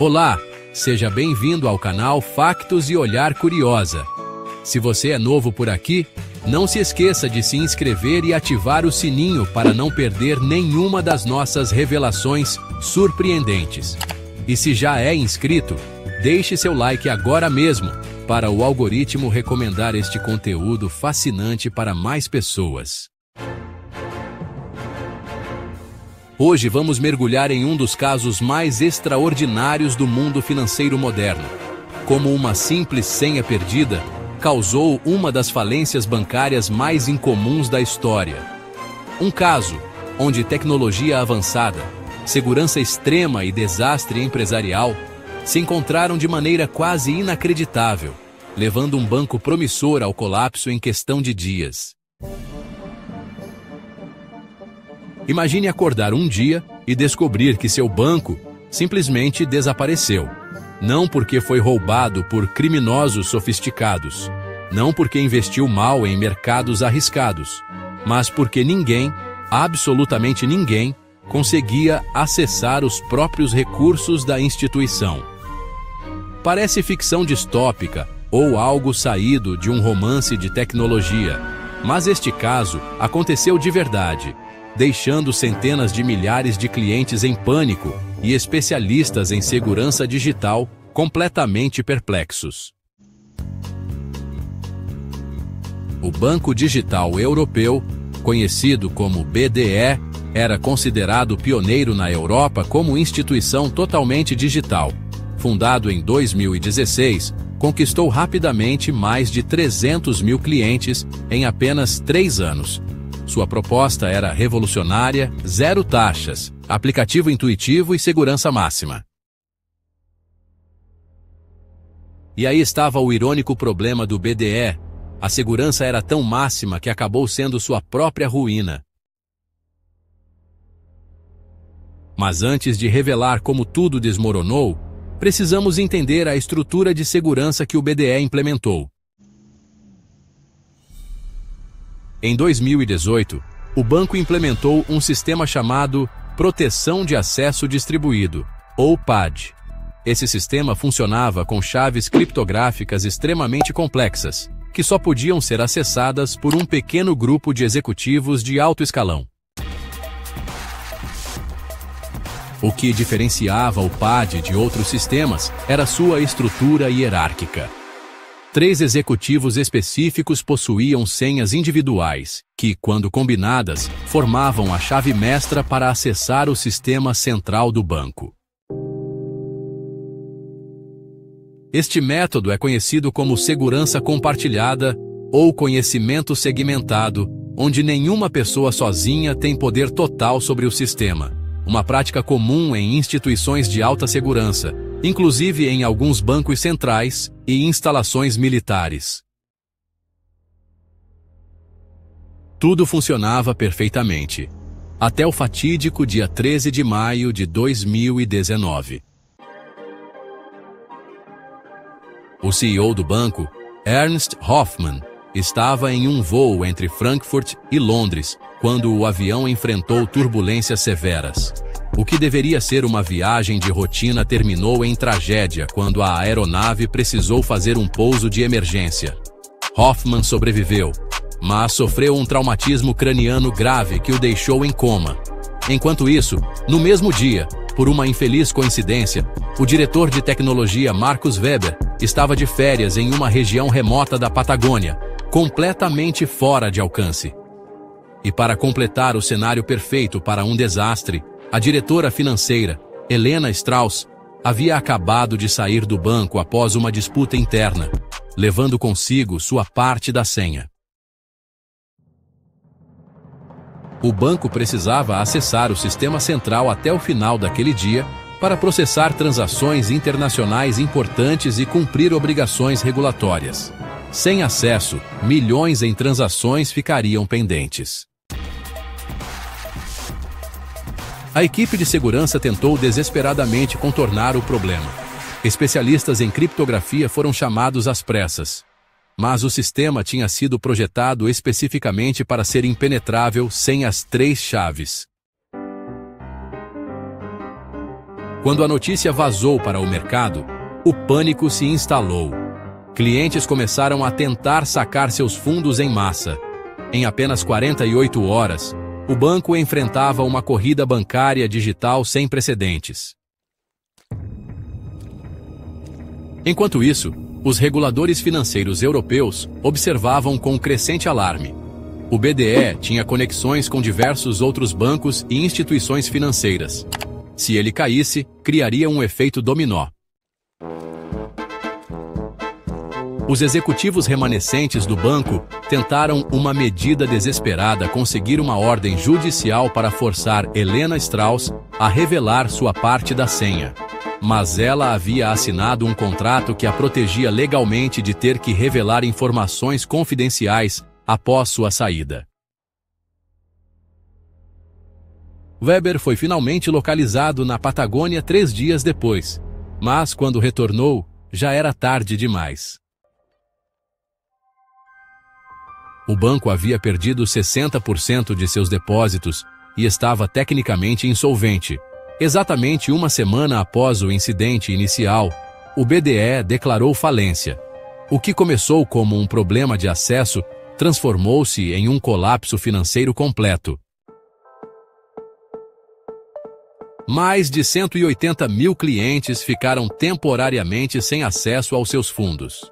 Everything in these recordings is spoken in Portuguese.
Olá, seja bem-vindo ao canal Factos e Olhar Curiosa. Se você é novo por aqui, não se esqueça de se inscrever e ativar o sininho para não perder nenhuma das nossas revelações surpreendentes. E se já é inscrito, deixe seu like agora mesmo, para o algoritmo recomendar este conteúdo fascinante para mais pessoas. Hoje vamos mergulhar em um dos casos mais extraordinários do mundo financeiro moderno. Como uma simples senha perdida causou uma das falências bancárias mais incomuns da história. Um caso onde tecnologia avançada, segurança extrema e desastre empresarial se encontraram de maneira quase inacreditável, levando um banco promissor ao colapso em questão de dias. Imagine acordar um dia e descobrir que seu banco simplesmente desapareceu. Não porque foi roubado por criminosos sofisticados, não porque investiu mal em mercados arriscados, mas porque ninguém, absolutamente ninguém, conseguia acessar os próprios recursos da instituição. Parece ficção distópica ou algo saído de um romance de tecnologia, mas este caso aconteceu de verdade, deixando centenas de milhares de clientes em pânico e especialistas em segurança digital completamente perplexos. O Banco Digital Europeu, conhecido como BDE, era considerado pioneiro na Europa como instituição totalmente digital. Fundado em 2016, conquistou rapidamente mais de 300 mil clientes em apenas 3 anos. Sua proposta era revolucionária, zero taxas, aplicativo intuitivo e segurança máxima. E aí estava o irônico problema do BDE. A segurança era tão máxima que acabou sendo sua própria ruína. Mas antes de revelar como tudo desmoronou, precisamos entender a estrutura de segurança que o BDE implementou. Em 2018, o banco implementou um sistema chamado Proteção de Acesso Distribuído, ou PAD. Esse sistema funcionava com chaves criptográficas extremamente complexas, que só podiam ser acessadas por um pequeno grupo de executivos de alto escalão. O que diferenciava o PAD de outros sistemas era sua estrutura hierárquica. 3 executivos específicos possuíam senhas individuais, que, quando combinadas, formavam a chave mestra para acessar o sistema central do banco. Este método é conhecido como segurança compartilhada ou conhecimento segmentado, onde nenhuma pessoa sozinha tem poder total sobre o sistema, uma prática comum em instituições de alta segurança, inclusive em alguns bancos centrais e instalações militares. Tudo funcionava perfeitamente, até o fatídico dia 13 de maio de 2019. O CEO do banco, Ernst Hoffmann, estava em um voo entre Frankfurt e Londres, quando o avião enfrentou turbulências severas. O que deveria ser uma viagem de rotina terminou em tragédia quando a aeronave precisou fazer um pouso de emergência. Hoffmann sobreviveu, mas sofreu um traumatismo craniano grave que o deixou em coma. Enquanto isso, no mesmo dia, por uma infeliz coincidência, o diretor de tecnologia Markus Weber estava de férias em uma região remota da Patagônia, completamente fora de alcance. E para completar o cenário perfeito para um desastre, a diretora financeira, Helena Strauss, havia acabado de sair do banco após uma disputa interna, levando consigo sua parte da senha. O banco precisava acessar o sistema central até o final daquele dia para processar transações internacionais importantes e cumprir obrigações regulatórias. Sem acesso, milhões em transações ficariam pendentes. A equipe de segurança tentou desesperadamente contornar o problema. Especialistas em criptografia foram chamados às pressas. Mas o sistema tinha sido projetado especificamente para ser impenetrável sem as 3 chaves. Quando a notícia vazou para o mercado, o pânico se instalou. Clientes começaram a tentar sacar seus fundos em massa. Em apenas 48 horas, o banco enfrentava uma corrida bancária digital sem precedentes. Enquanto isso, os reguladores financeiros europeus observavam com crescente alarme. O BDE tinha conexões com diversos outros bancos e instituições financeiras. Se ele caísse, criaria um efeito dominó. Os executivos remanescentes do banco tentaram uma medida desesperada conseguir uma ordem judicial para forçar Helena Strauss a revelar sua parte da senha. Mas ela havia assinado um contrato que a protegia legalmente de ter que revelar informações confidenciais após sua saída. Weber foi finalmente localizado na Patagônia 3 dias depois, mas quando retornou, já era tarde demais. O banco havia perdido 60% de seus depósitos e estava tecnicamente insolvente. Exatamente uma semana após o incidente inicial, o BDE declarou falência. O que começou como um problema de acesso transformou-se em um colapso financeiro completo. Mais de 180 mil clientes ficaram temporariamente sem acesso aos seus fundos.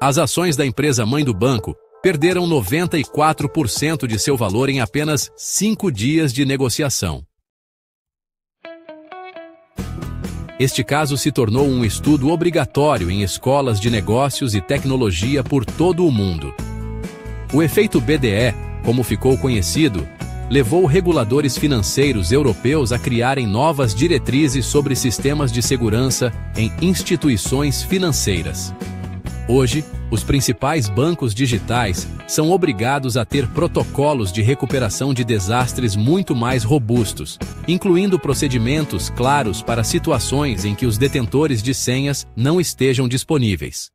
As ações da empresa mãe do banco perderam 94% de seu valor em apenas 5 dias de negociação. Este caso se tornou um estudo obrigatório em escolas de negócios e tecnologia por todo o mundo. O efeito BDE, como ficou conhecido, levou reguladores financeiros europeus a criarem novas diretrizes sobre sistemas de segurança em instituições financeiras. Hoje, os principais bancos digitais são obrigados a ter protocolos de recuperação de desastres muito mais robustos, incluindo procedimentos claros para situações em que os detentores de senhas não estejam disponíveis.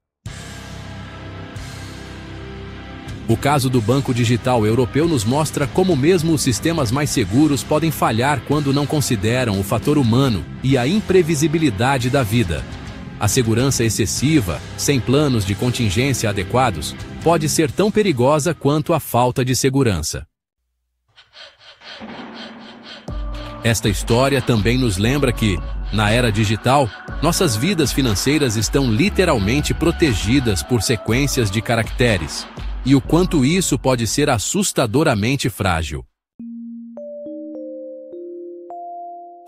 O caso do Banco Digital Europeu nos mostra como mesmo os sistemas mais seguros podem falhar quando não consideram o fator humano e a imprevisibilidade da vida. A segurança excessiva, sem planos de contingência adequados, pode ser tão perigosa quanto a falta de segurança. Esta história também nos lembra que, na era digital, nossas vidas financeiras estão literalmente protegidas por sequências de caracteres, e o quanto isso pode ser assustadoramente frágil.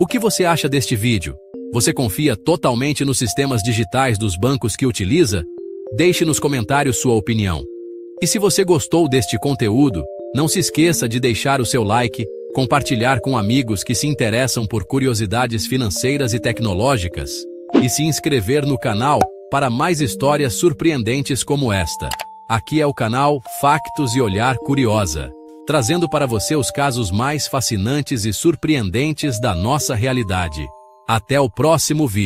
O que você acha deste vídeo? Você confia totalmente nos sistemas digitais dos bancos que utiliza? Deixe nos comentários sua opinião. E se você gostou deste conteúdo, não se esqueça de deixar o seu like, compartilhar com amigos que se interessam por curiosidades financeiras e tecnológicas, e se inscrever no canal para mais histórias surpreendentes como esta. Aqui é o canal Factos e Olhar Curiosa, trazendo para você os casos mais fascinantes e surpreendentes da nossa realidade. Até o próximo vídeo.